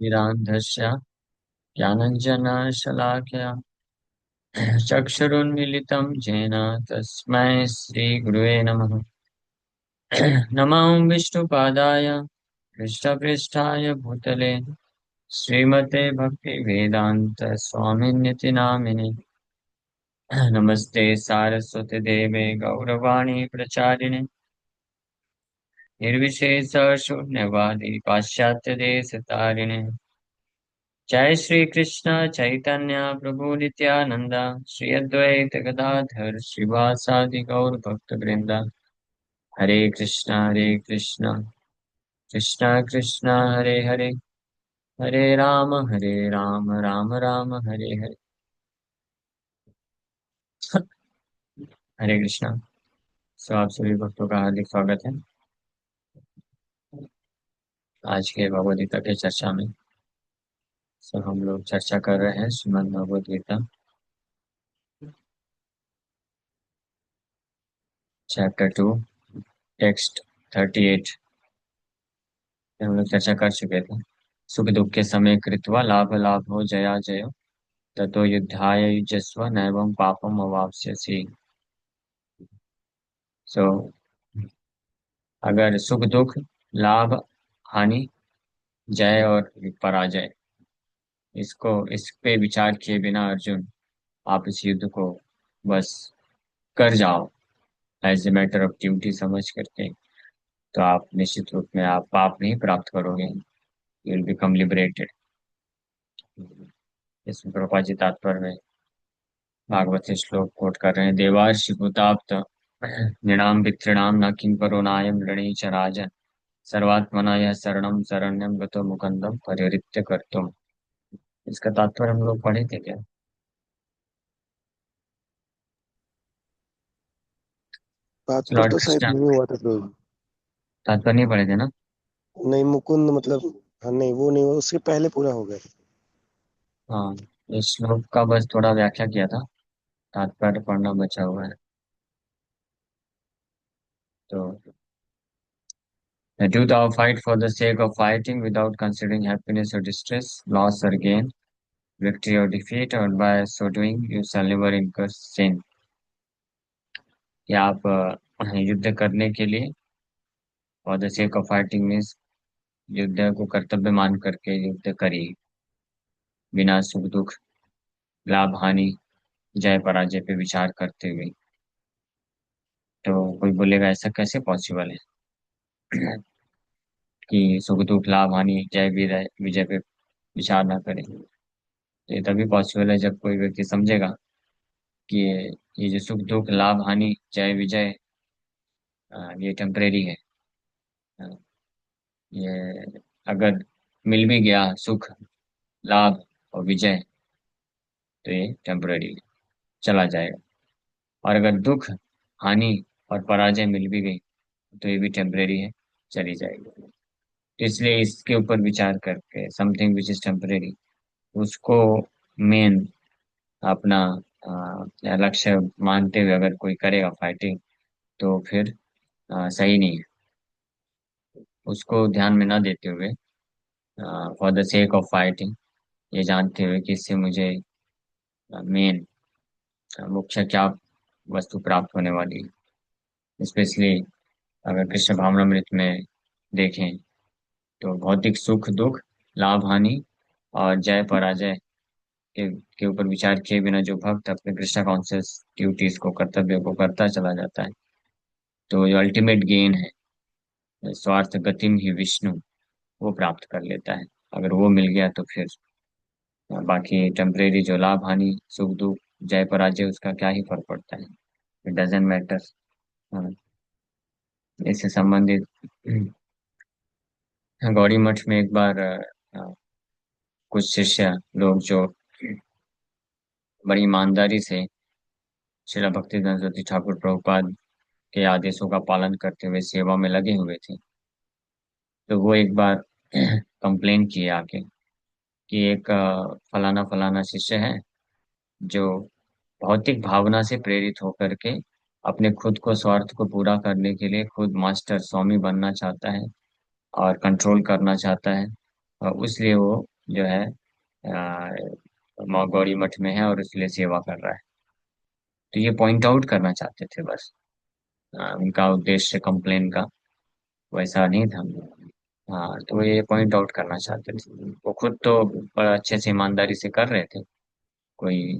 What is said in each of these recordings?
विरान्धस्य ज्ञानञ्जनशलाकया चक्षुरुन्मीलितं येन तस्मै श्रीगुरुवे नमः। नमो विष्णुपादाय कृष्णपृष्ठाय भूतले श्रीमते भक्तिवेदान्त स्वामिन्यति नामिने। नमस्ते सारस्वती देवे गौरवाणी प्रचारिणे निर्विशेष शून्यवादी पाश्चात्य देश तारिणे। जय श्री कृष्ण चैतन्य प्रभु नित्यानंद श्री अद्वैत गदाधर श्रीवासादि गौर भक्त वृंदा। हरे कृष्ण कृष्ण कृष्ण हरे हरे हरे राम राम राम हरे हरे। हरे कृष्णा। सो आप सभी भक्तों का हार्दिक स्वागत है आज के भगवद गीता के चर्चा में। सो हम लोग चर्चा कर रहे हैं श्रीमद् भगवद गीता चैप्टर 2 टेक्स्ट 38। हम लोग चर्चा कर चुके थे। सुख दुख के समय कृत्वा लाभ लाभ हो जया जय ततो युद्धाय युजस्व नैवं पापम अवाप्स्यसि। सो अगर सुख दुख लाभ हानि जय और पराजय इस पे विचार किए बिना अर्जुन आप इस युद्ध को बस कर जाओ as a matter of duty समझ करके, तो आप निश्चित रूप में आप पाप नहीं प्राप्त करोगे। You will become liberated. इसमें प्रभुपाद जी तात्पर्य में भागवत से श्लोक कोट कर रहे हैं। देवार्षि भूताप्त नृणाम पितॄणाम न किंकरो नायम ऋणी च राजन सर्वात्मना यह शरणम शरण्यम गतो मुकुंदम परिहृत्य कर्तुम। इसका तात्पर्य हम लोग पढ़े थे क्या? तात्पर्य लॉर्ड तो शायद कृष्ण नहीं हुआ था प्रभु। तात्पर्य नहीं पढ़े थे ना? नहीं, मुकुंद मतलब। हाँ, नहीं वो नहीं हुआ, उसके पहले पूरा हो गया। हाँ, इस श्लोक का बस थोड़ा व्याख्या किया था, तात्पर्य पढ़ना बचा हुआ है। तो do thou fight for the sake of fighting without considering happiness or distress, loss or gain, victory or defeat, or by so doing you shall never incur sin। कि आप युद्ध करने के लिए for the sake of fighting means युद्ध को कर्तव्य मान करके युद्ध करिए बिना सुख दुख लाभ हानि जय पराजय पे विचार करते हुए। तो कोई बोलेगा ऐसा कैसे पॉसिबल है कि सुख दुख लाभ हानि जय विजय विजय पे विचार ना करें। तो ये तभी पॉसिबल है जब कोई व्यक्ति समझेगा कि ये जो सुख दुख लाभ हानि जय विजय ये टेम्परेरी है। अ, ये अगर मिल भी गया सुख लाभ और विजय तो ये टेम्परेरी चला जाएगा, और अगर दुख हानि और पराजय मिल भी गई तो ये भी टेम्परेरी है, चली जाएगी। तो इसलिए इसके ऊपर विचार करके समथिंग विच इज टेम्परेरी उसको मेन अपना लक्ष्य मानते हुए अगर कोई करेगा फाइटिंग तो फिर सही नहीं है। उसको ध्यान में ना देते हुए for the sake of fighting ये जानते हुए कि इससे मुझे मेन मुख्य क्या वस्तु प्राप्त होने वाली है। स्पेशली अगर कृष्ण भावनामृत में देखें तो भौतिक सुख दुख लाभ हानि और जय पराजय के ऊपर विचार किए बिना जो भक्त अपने कृष्ण कॉन्शियस ड्यूटीज को कर्तव्य को करता चला जाता है तो जो अल्टीमेट गेन है स्वार्थ गतिम ही विष्णु वो प्राप्त कर लेता है। अगर वो मिल गया तो फिर बाकी टेम्परेरी जो लाभ हानि सुख दुख जय पराजय उसका क्या ही फर्क पड़ता है। It doesn't matter. इससे संबंधित गौड़ी मठ में एक बार कुछ शिष्य लोग जो बड़ी ईमानदारी से श्रील भक्तिवेदांत सरस्वती ठाकुर प्रभुपाद के आदेशों का पालन करते हुए सेवा में लगे हुए थे। तो वो एक बार कंप्लेन किए आके कि एक फलाना फलाना शिष्य है जो भौतिक भावना से प्रेरित होकर के अपने खुद को स्वार्थ को पूरा करने के लिए खुद मास्टर स्वामी बनना चाहता है और कंट्रोल करना चाहता है। और इसलिए वो जो है गौड़ी मठ में है और इसलिए सेवा कर रहा है। तो ये पॉइंट आउट करना चाहते थे बस। उनका उद्देश्य कंप्लेन का वैसा नहीं था। हाँ, तो ये पॉइंट आउट करना चाहते थे। वो खुद तो बड़ा अच्छे से ईमानदारी से कर रहे थे, कोई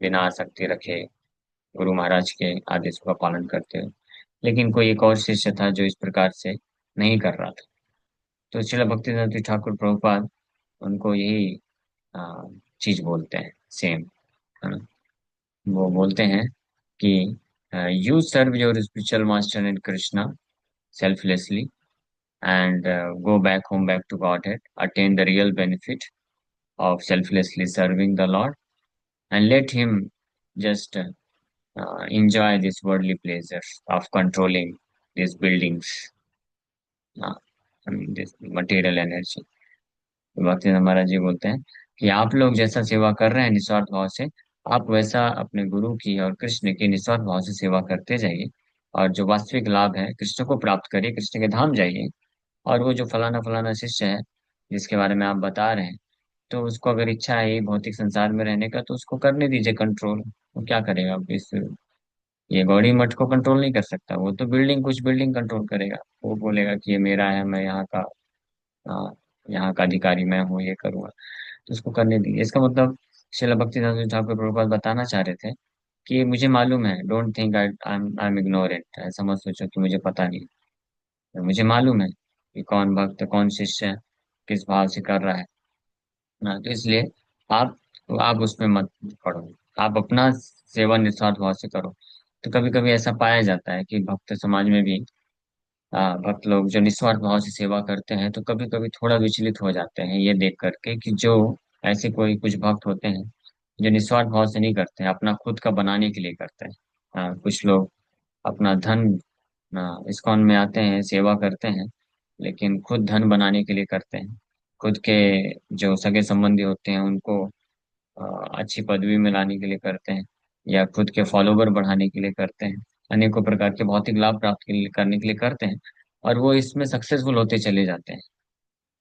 बिना आसक्ति रखे गुरु महाराज के आदेशों का पालन करते हुए। लेकिन कोई एक और शिष्य था जो इस प्रकार से नहीं कर रहा था। तो श्रील भक्तिवेदांत ठाकुर प्रभुपाद उनको यही आ, चीज बोलते हैं, सेम, है ना। वो बोलते हैं कि you serve your spiritual master and Krishna selflessly and go back home, back to Godhead, attain the real benefit of selflessly serving the Lord, and let Him just enjoy this worldly pleasure of controlling these buildings, uh, and this material energy. तो भक्ति महाराज जी बोलते हैं कि आप लोग जैसा सेवा कर रहे हैं निस्वार्थ भाव से, आप वैसा अपने गुरु की और कृष्ण की निस्वार्थ भाव से सेवा करते जाइए। और जो वास्तविक लाभ है कृष्ण को प्राप्त करिए, कृष्ण के धाम जाइए। और वो जो फलाना फलाना शिष्य है जिसके बारे में आप बता रहे हैं, तो उसको अगर इच्छा है ये भौतिक संसार में रहने का तो उसको करने दीजिए कंट्रोल। वो क्या करेगा अब इस, ये गौड़ी मठ को कंट्रोल नहीं कर सकता। वो तो बिल्डिंग, कुछ बिल्डिंग कंट्रोल करेगा। वो बोलेगा कि ये मेरा है, मैं यहाँ का, हाँ, यहाँ का अधिकारी मैं हूँ, ये करूँगा। तो उसको करने दीजिए। इसका मतलब श्रील भक्तिवेदांत ठाकुर प्रभुपाद बताना चाह रहे थे कि मुझे मालूम है, don't think I am ignorant, ऐसा मत सोचो कि मुझे पता नहीं है। मुझे मालूम है कि कौन भक्त कौन शिष्य किस भाव से कर रहा है ना। तो इसलिए आप आप उसमें मत पड़ो, आप अपना सेवा निस्वार्थ भाव से करो। तो कभी कभी ऐसा पाया जाता है कि भक्त समाज में भी भक्त लोग जो निस्वार्थ भाव से सेवा करते हैं तो कभी कभी थोड़ा विचलित हो जाते हैं ये देख करके कि जो ऐसे कोई कुछ भक्त होते हैं जो निस्वार्थ भाव से नहीं करते हैं, अपना खुद का बनाने के लिए करते हैं। कुछ लोग अपना धन, इस्कॉन में आते हैं सेवा करते हैं, लेकिन खुद धन बनाने के लिए करते हैं। खुद के जो सगे संबंधी होते हैं उनको अच्छी पदवी में लाने के लिए करते हैं, या खुद के फॉलोवर बढ़ाने के लिए करते हैं, अनेकों प्रकार के भौतिक लाभ प्राप्त करने के लिए करते हैं। और वो इसमें सक्सेसफुल होते चले जाते हैं।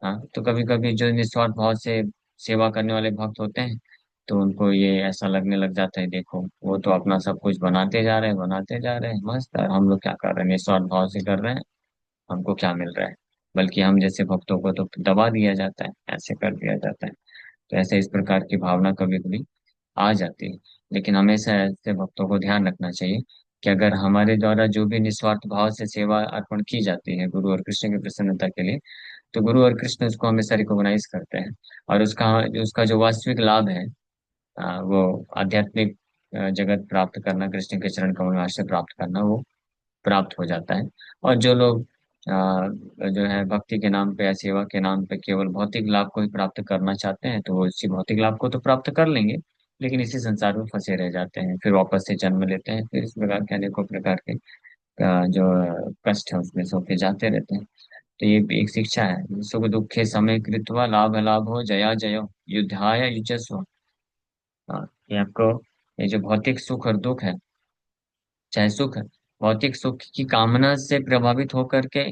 हाँ, तो कभी कभी जो निस्वार्थ भाव से सेवा करने वाले भक्त होते हैं तो उनको ये ऐसा लगने लग जाता है, देखो वो तो अपना सब कुछ बनाते जा रहे हैं, बनाते जा रहे हैं मस्त, और हम लोग क्या कर रहे हैं, निस्वार्थ भाव से कर रहे हैं, हमको क्या मिल रहा है। बल्कि हम जैसे भक्तों को तो दबा दिया जाता है, ऐसे कर दिया जाता है। तो ऐसे इस प्रकार की भावना कभी कभी आ जाती है। लेकिन हमेशा ऐसे भक्तों को ध्यान रखना चाहिए कि अगर हमारे द्वारा जो भी निस्वार्थ भाव से सेवा अर्पण की जाती है गुरु और कृष्ण की प्रसन्नता के लिए, तो गुरु और कृष्ण उसको हमेशा रिकॉग्नाइज करते हैं। और उसका उसका जो वास्तविक लाभ है, वो आध्यात्मिक जगत प्राप्त करना, कृष्ण के चरण कमल में आश्रय प्राप्त करना, वो प्राप्त हो जाता है। और जो लोग जो है भक्ति के नाम पे या सेवा के नाम पे केवल भौतिक लाभ को ही प्राप्त करना चाहते हैं, तो वो इसी भौतिक लाभ को तो प्राप्त कर लेंगे, लेकिन इसी संसार में फंसे रह जाते हैं, फिर वापस से जन्म लेते हैं, फिर इस प्रकार के अनेकों प्रकार के जो कष्ट है उसमें से होके जाते रहते हैं। तो ये भी एक शिक्षा है, सुख दुखे समय कृत्वा लाभ लाभ हो जया जयो युद्धाय युजस्व। ये आपको, ये जो भौतिक सुख और दुख है, चाहे सुख है, भौतिक सुख की कामना से प्रभावित होकर के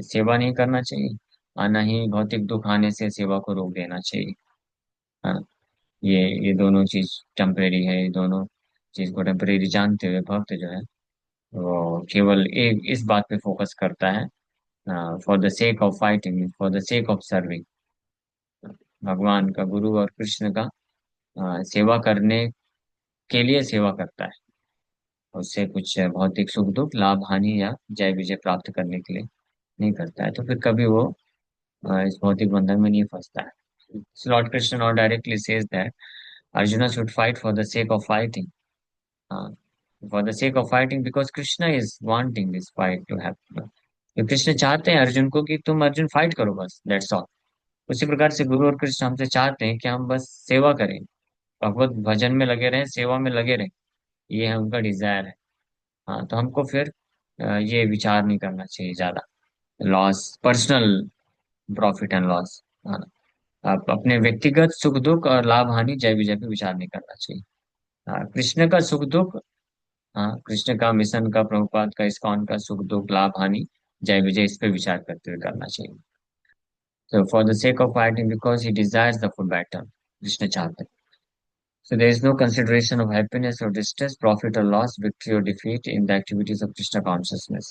सेवा नहीं करना चाहिए, और न ही भौतिक दुख आने से सेवा को रोक देना चाहिए। हाँ, ये दोनों चीज टेम्परेरी है। ये दोनों चीज को टेम्परेरी जानते हुए भक्त जो है वो केवल एक इस बात पे फोकस करता है, for the sake of fighting, for the sake of serving, भगवान का, गुरु और कृष्ण का सेवा करने के लिए सेवा करता है। उससे कुछ भौतिक सुख दुख लाभ हानि या जय विजय प्राप्त करने के लिए नहीं करता है। तो फिर कभी वो इस भौतिक बंधन में नहीं फंसता है। So Lord Krishna now directly says that Arjuna should fight for the sake of fighting. Uh, for the sake of fighting, because Krishna is wanting this fight to happen. तो कृष्ण चाहते हैं अर्जुन को कि तुम अर्जुन फाइट करो बस, दैट्स ऑल। उसी प्रकार से गुरु और कृष्ण हमसे चाहते हैं कि हम बस सेवा करें, भगवत भजन में लगे रहें, सेवा में लगे रहें। ये है उनका डिजायर है। हाँ, तो हमको फिर ये विचार नहीं करना चाहिए ज्यादा, loss, personal profit and loss. आप अपने व्यक्तिगत सुख दुख और लाभ हानि जय विजय पे विचार नहीं करना चाहिए। हाँ, कृष्ण का सुख दुख, हाँ, कृष्ण का मिशन का, प्रभुपाद का, इस्कॉन का सुख दुख लाभ हानि जय विजय, इस पे विचार करते हुए करना चाहिए। So for the sake of fighting, because he desires the full battle, Krishna चाहते हैं. So there is no consideration of happiness or distress, profit or loss, victory or defeat in the activities of Krishna consciousness.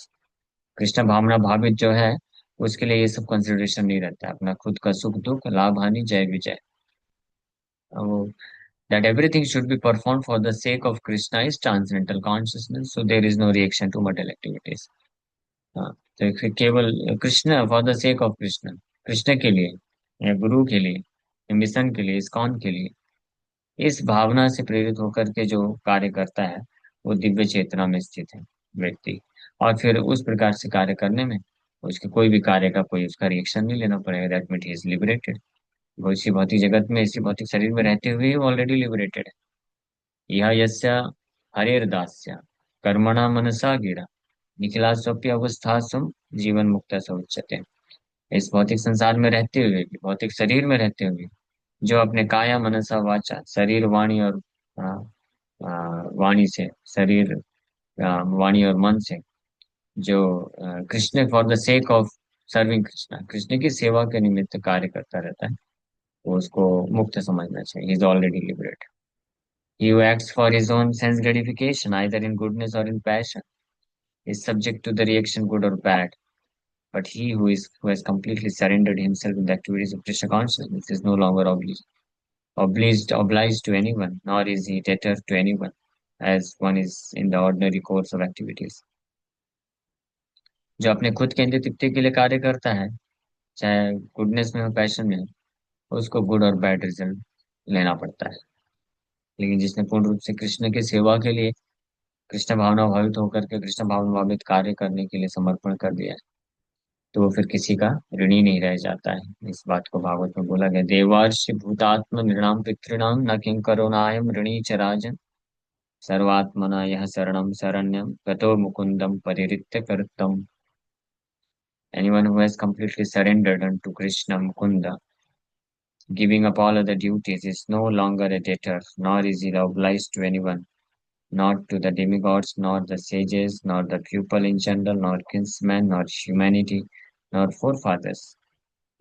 Krishna भावना भावित जो है, उसके लिए ये सब consideration नहीं रहता है. अपना खुद का सुख दुख, लाभ हानि, जय विजय, वो that everything should be performed for the sake of Krishna is transcendental consciousness, so there is no reaction to material activities. हाँ, तो केवल Krishna, for the sake of Krishna, Krishna के लिए, या गुरु के लिए, या मिशन के लिए, इस्कॉन के लिए, इस भावना से प्रेरित होकर के जो कार्य करता है, वो दिव्य चेतना में स्थित है व्यक्ति. और फिर उस प्रकार से कार्य करने में उसके कोई भी कार्य का कोई उसका रिएक्शन नहीं लेना पड़ेगा. That mean he is liberated. वो इसी भौतिक जगत में, इसी भौतिक शरीर में रहते हुए ऑलरेडी लिबरेटेड है. यह यस्य हरेर्दास्य कर्मणा मनसा गिरा निखिला स्वप्य अवस्थासु जीवन मुक्त स उच्यते. इस भौतिक संसार में रहते हुए भी, भौतिक शरीर में रहते हुए, जो अपने काया मनसा वाचा, शरीर वाणी और आ, वाणी से, शरीर, वाणी और मन से, जो Krishna, for the sake of serving Krishna, Krishna की सेवा के निमित्त कार्य करता रहता है, वो उसको मुक्त समझना चाहिए. Is already liberate. He who acts for his own sense gratification, either in goodness or in passion, is subject to the reaction good or bad. But he who has completely surrendered himself in the activities of Krishna consciousness is no longer obliged to anyone, nor is he debtor to anyone, as one is in the ordinary course of activities. जो अपने खुद के इंद्रिय तृप्ति के लिए कार्य करता है, चाहे गुडनेस में हो, पैशन में हो, उसको गुड और बैड रिजल्ट लेना पड़ता है. लेकिन जिसने पूर्ण रूप से कृष्ण की सेवा के लिए, कृष्ण भावना भावित होकर के कृष्ण भावना भावित कार्य करने के लिए समर्पण कर दिया है, तो वो फिर किसी का ऋणी नहीं रह जाता है. इस बात को भागवत में बोला गया, देवार्षि भूतात्म नृणाम पितॄणाम न किंकरो नायम ऋणी च राजन सर्वात्मना यह शरणम शरण्यम गतो Mukundan परिहृत्य करतम. Anyone who has completely surrendered unto Krishna Mukunda, giving up all other duties, is no longer a debtor, nor is he obliged to anyone, not to the demigods, nor the sages, nor the people in general, nor kinsmen, nor humanity, nor forefathers.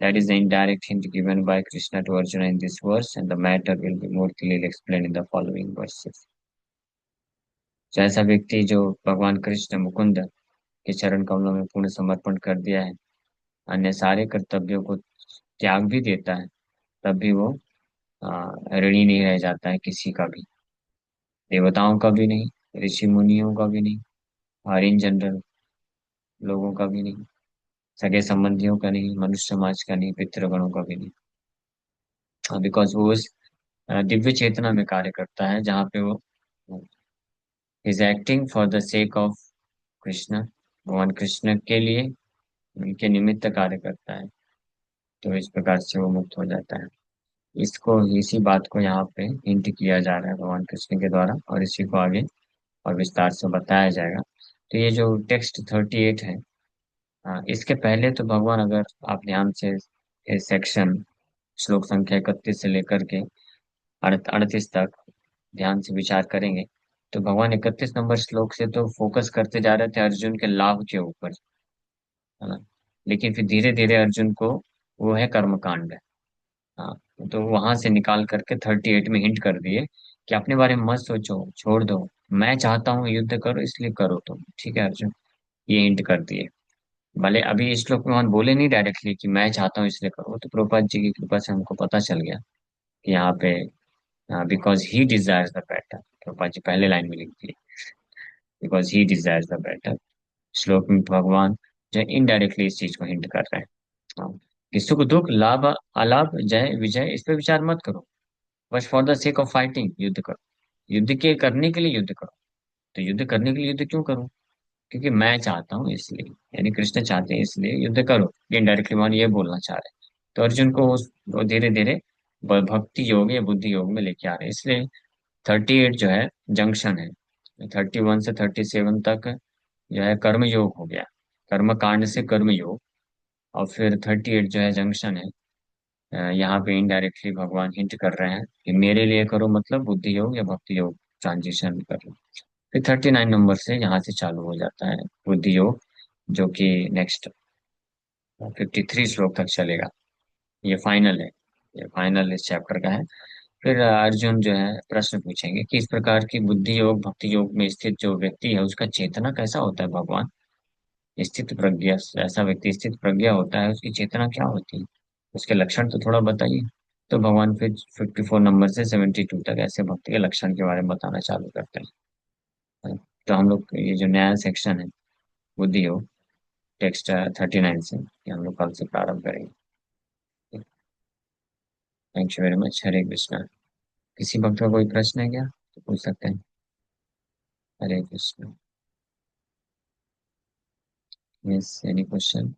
That is the indirect hint given by Krishna to Arjuna in this verse, and the matter will be more clearly explained in the following verses. तो ऐसा व्यक्ति जो भगवान कृष्ण मुकुंद के चरण कमलों में पूर्ण समर्पण कर दिया है, अन्य सारे कर्तव्यों को त्याग भी देता है, तब भी वो ऋणी नहीं रह जाता है किसी का भी. देवताओं का भी नहीं, ऋषि मुनियों का भी नहीं, और इन जनरल लोगों का भी नहीं, सगे संबंधियों का नहीं, मनुष्य समाज का नहीं, पितृगणों का भी नहीं. बिकॉज वो उस दिव्य चेतना में कार्य करता है जहाँ पे वो is acting for the sake of Krishna, भगवान कृष्ण के लिए, उनके निमित्त कार्य करता है. तो इस प्रकार से वो मुक्त हो जाता है. इसको, इसी बात को यहाँ पे हिंट किया जा रहा है भगवान कृष्ण के द्वारा, और इसी को आगे और विस्तार से बताया जाएगा. तो ये जो टेक्स्ट 38 है, इसके पहले तो भगवान, अगर आप ध्यान से इस सेक्शन, श्लोक संख्या 31 से लेकर के 38 तक ध्यान से विचार करेंगे, तो भगवान 31 नंबर श्लोक से तो फोकस करते जा रहे थे अर्जुन के लाभ के ऊपर, है ना. लेकिन फिर धीरे धीरे अर्जुन को, वो है कर्मकांड. हाँ, तो वहां से निकाल करके 38 में हिंट कर दिए कि अपने बारे में मत सोचो, छोड़ दो, मैं चाहता हूँ युद्ध करो इसलिए करो तुम, ठीक है अर्जुन, ये हिंट कर दिए. भले अभी इस श्लोक में हम बोले नहीं डायरेक्टली कि मैं चाहता हूँ इसलिए करो, तो प्रभुपाद जी की कृपा से हमको पता चल गया कि यहाँ पे because he desires the better, Prabhupada ji पहले लाइन में लिख दिए, because he desires the better. श्लोक में भगवान जो इनडायरेक्टली इस चीज को हिंट कर रहे हैं. हाँ, कि सुख दुख, लाभ अलाभ, जय विजय, इस पे विचार मत करो, बस for the sake of fighting युद्ध करो. युद्ध के करने के लिए युद्ध करो. तो युद्ध करने के लिए युद्ध क्यों करूं? क्योंकि मैं चाहता हूँ इसलिए, यानी कृष्ण चाहते हैं इसलिए युद्ध करो. इनडायरेक्टली भगवान ये बोलना चाह रहे हैं. तो अर्जुन को वो धीरे धीरे भक्ति योग या बुद्धि योग में लेके आ रहे हैं. इसलिए 38 जो है जंक्शन है. 31 से 37 तक जो है कर्म योग हो गया, कर्म कांड से कर्म योग. और फिर 38 जो है जंक्शन है. यहाँ पे इनडायरेक्टली भगवान हिंट कर रहे हैं कि मेरे लिए करो, मतलब बुद्धि योग या भक्ति योग ट्रांजिशन कर लो. फिर 39 नंबर से यहाँ से चालू हो जाता है बुद्धि योग, जो कि नेक्स्ट 53 श्लोक तक चलेगा. ये फाइनल है, ये फाइनल इस चैप्टर का है। फिर अर्जुन जो है प्रश्न पूछेंगे कि इस प्रकार की बुद्धि योग भक्ति योग में स्थित जो व्यक्ति है उसका चेतना कैसा होता है भगवान। स्थित प्रज्ञा, ऐसा व्यक्ति स्थित प्रज्ञा होता है, उसकी चेतना क्या होती है, उसके लक्षण तो थोड़ा बताइए। तो भगवान फिर 54 नंबर से 72 तक ऐसे भक्ति के लक्षण के बारे में बताना चालू करते हैं। तो हम लोग ये जो नया सेक्शन है बुद्धि योग, टेक्स्ट 39 से, ये हम लोग कल से प्रारंभ करेंगे। Thank you very much. Hare Krishna. किसी भक्त का कोई प्रश्न है क्या तो पूछ सकते हैं। Hare Krishna. Yes, any question.